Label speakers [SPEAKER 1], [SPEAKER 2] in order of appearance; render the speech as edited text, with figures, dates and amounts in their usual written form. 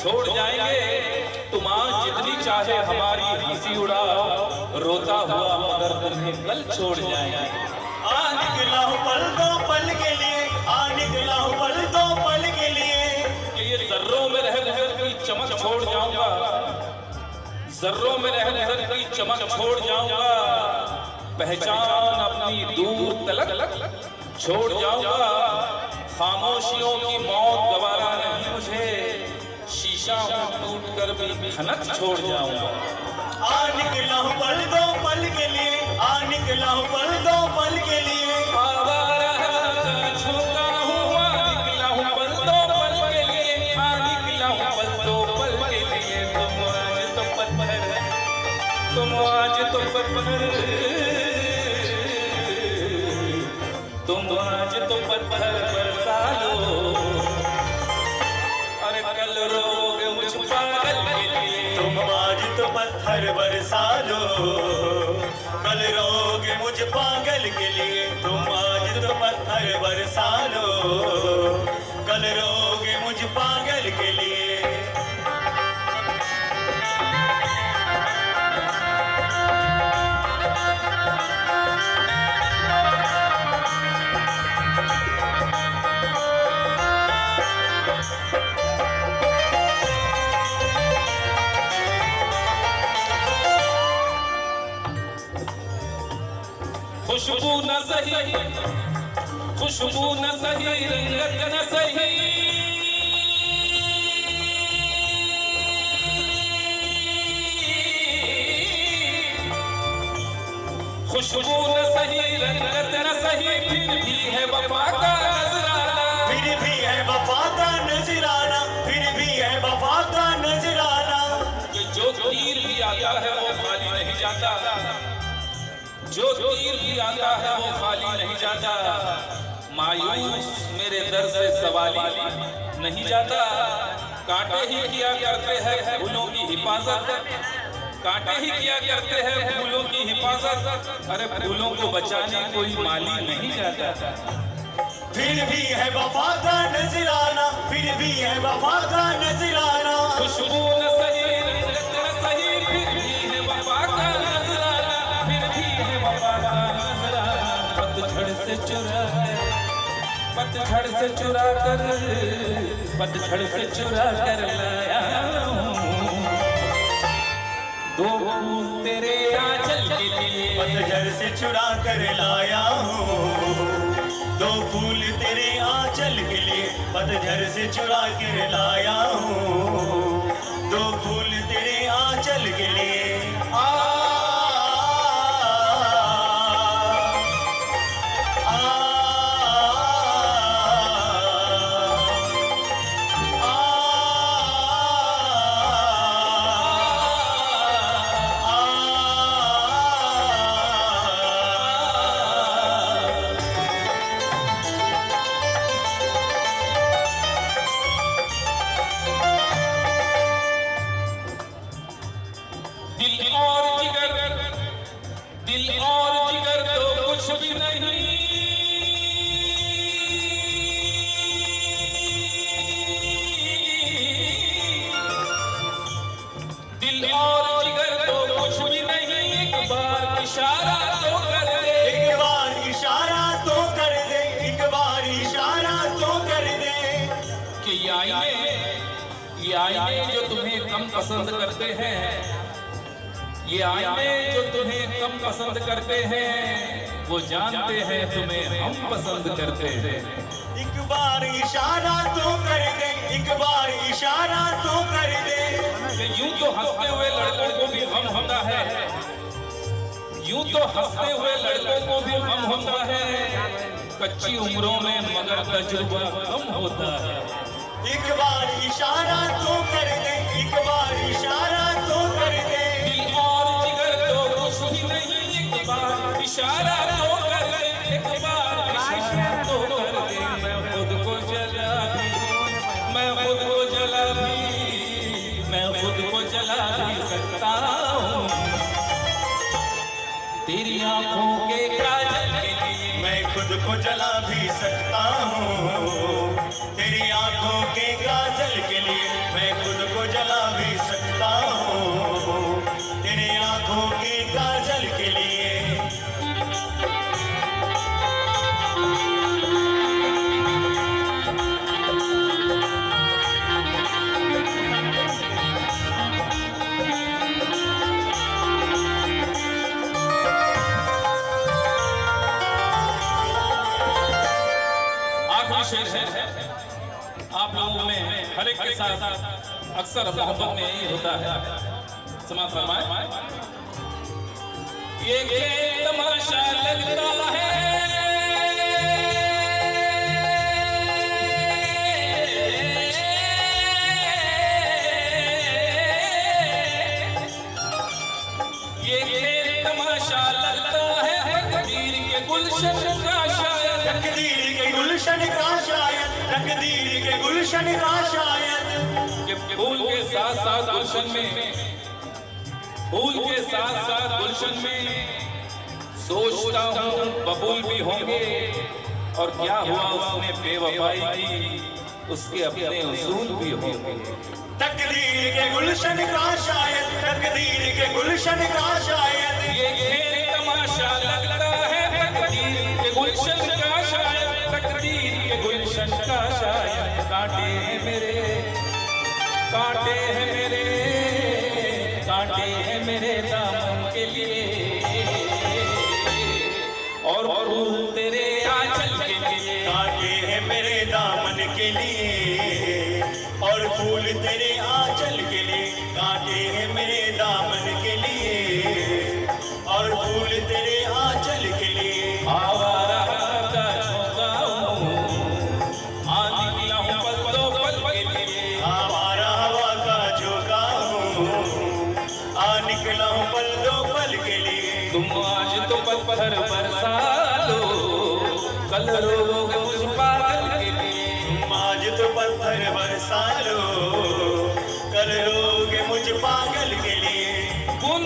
[SPEAKER 1] छोड़ जाएंगे। तुम आज जितनी चाहे हमारी हंसी उड़ाओ, रोता हुआ मगर तुम्हें कल छोड़ जाएंगे।
[SPEAKER 2] आ निकला हूँ पल दो पल के लिए, आ निकला हूँ पल दो पल के लिए।
[SPEAKER 1] कि ये जर्रों में रह गुजर की चमक छोड़ जाऊंगा, जर्रों में रह गुजर की चमक छोड़ जाऊंगा। पहचान अपनी दूर तलक छोड़ जाऊंगा। खामोशियों की मौत गवारा नहीं मुझे, शीशा हूं टूट कर भी खनक छोड़ जाऊंगा।
[SPEAKER 2] आ निकला हूँ पल दो पल के लिए, आ निकला हूँ पल दो पल के लिए।
[SPEAKER 1] छोटा हुआ निकला हूँ पल दो पल के लिए, आ निकला हूँ पल दो पल के लिए। तुम आज तो पत्थर, तुम आज तो पत्थर बरसा लो। अरे कल रोगे मुझ पागल के लिए,
[SPEAKER 2] तुम आज तो पत्थर बरसा लो। कल रोगे मुझ पागल के लिए, तुम आज तो पत्थर बरसा लो। कल रोगे मुझ पागल के लिए।
[SPEAKER 1] खुशबू न सही, खुशबू न सही, रंगत न सही, खुशबू न सही, रंगत न सही, फिर भी है वफा का नजराना,
[SPEAKER 2] फिर भी है वफा का नजराना, फिर भी है वफा का नजराना।
[SPEAKER 1] कि जो तीर भी आता है वो खाली नहीं जाता, जो तीर भी आता है वो खाली नहीं जाता। मायूस मेरे दर से सवाली नहीं जाता। कांटे ही किया करते हैं फूलों की हिफाजत, कांटे ही किया करते हैं फूलों की हिफाजत। अरे फूलों को बचाने कोई माली नहीं जाता।
[SPEAKER 2] फिर भी है वफा का नजराना, फिर भी है वफा का नजराना।
[SPEAKER 1] खुशबू न सही, रंगत न सही, फिर भी है वफा का नजराना, फिर भी है वफा का नजराना। पतझड़ से चुरा कर, पतझड़ से चुरा कर, पतझड़ से चुरा कर लाया हूँ दो फूल तेरे आंचल के लिए।
[SPEAKER 2] पतझड़ से चुरा कर लाया हूँ दो फूल तेरे आंचल के लिए। पतझड़ से चुरा कर लाया हूँ दो फूल तेरे आंचल के लिए।
[SPEAKER 1] दिल और जिगर तो कुछ भी नहीं, दिल और जिगर तो कुछ भी नहीं। एक बार इशारा तो कर दे,
[SPEAKER 2] एक बार इशारा तो कर दे, एक बार इशारा तो कर दे।
[SPEAKER 1] कि ये आईने जो तुम्हें कम पसंद करते हैं, ये आईने जो तुम्हें कम पसंद करते हैं, वो जानते हैं तुम्हें हम पसंद करते हैं।
[SPEAKER 2] एक बार इशारा तो कर दे, एक बार इशारा तो कर दे।
[SPEAKER 1] यूं तो हंसते हुए लड़कों को भी गम होता है, यूं तो हंसते हुए लड़कों को भी गम होता है। कच्ची उम्रों में मगर तजुर्बा कम होता है।
[SPEAKER 2] एक बार इशारा तो कर दे, एक बार इशारा तो कर दे।
[SPEAKER 1] दिल और जिगर तो कुछ भी नहीं, एक बार इशारा तो कर दे, एक बार इशारा तो कर दे। मैं खुद को जला भी, मैं खुद को जला भी, मैं खुद को जला भी सकता हूँ तेरी आंखों के काजल के लिए।
[SPEAKER 2] मैं खुद को जला भी सकता हूँ तेरी आंखों के काजल के लिए। मैं खुद को
[SPEAKER 1] शेर है, आप लोगों में हर एक के साथ अक्सर मोहब्बत में यही होता है। समाज फरमाए, ये खेल तमाशा लगता है, ये खेल तमाशा लगता है तकदीर के गुलशन का शायद,
[SPEAKER 2] तकदीर के गुलशन का शायद, तकदीर के गुलशन का शायद।
[SPEAKER 1] कि फूल के साथ साथ गुलशन में, फूल के साथ साथ गुलशन में सोचता हूँ बबूल भी होंगे, और क्या हुआ उसने बेवफाई की, उसके अपने उसूल भी होंगे।
[SPEAKER 2] तकदीर के गुलशन का शायद, तकदीर के गुलशन का शायद।
[SPEAKER 1] ये खेल तमाशा लगता है तकदीर के गुलशन का शायद, तकदीर के गुलशन का शायद। कांटे हैं मेरे, कांटे हैं मेरे, कांटे हैं मेरे दामन के लिए, और फूल तेरे आंचल के लिए।
[SPEAKER 2] कांटे हैं मेरे दामन के लिए और फूल तेरे आंचल के लिए। कांटे हैं मेरे दामन के लिए और फूल तेरे आंचल के लिए।
[SPEAKER 1] आवारा का झोंका हूँ, आ निकला हूँ पल दो पल के लिए।
[SPEAKER 2] आवारा हवा का झोंका हूँ, आ निकला हूँ पल दो पल के लिए।
[SPEAKER 1] तुम आज तो पत्थर बरसा लो, कल रोगे मुझ पागल के लिए।
[SPEAKER 2] तुम आज तो पत्थर बरसा लो, कल रोगे मुझ पागल के लिए।
[SPEAKER 1] बुन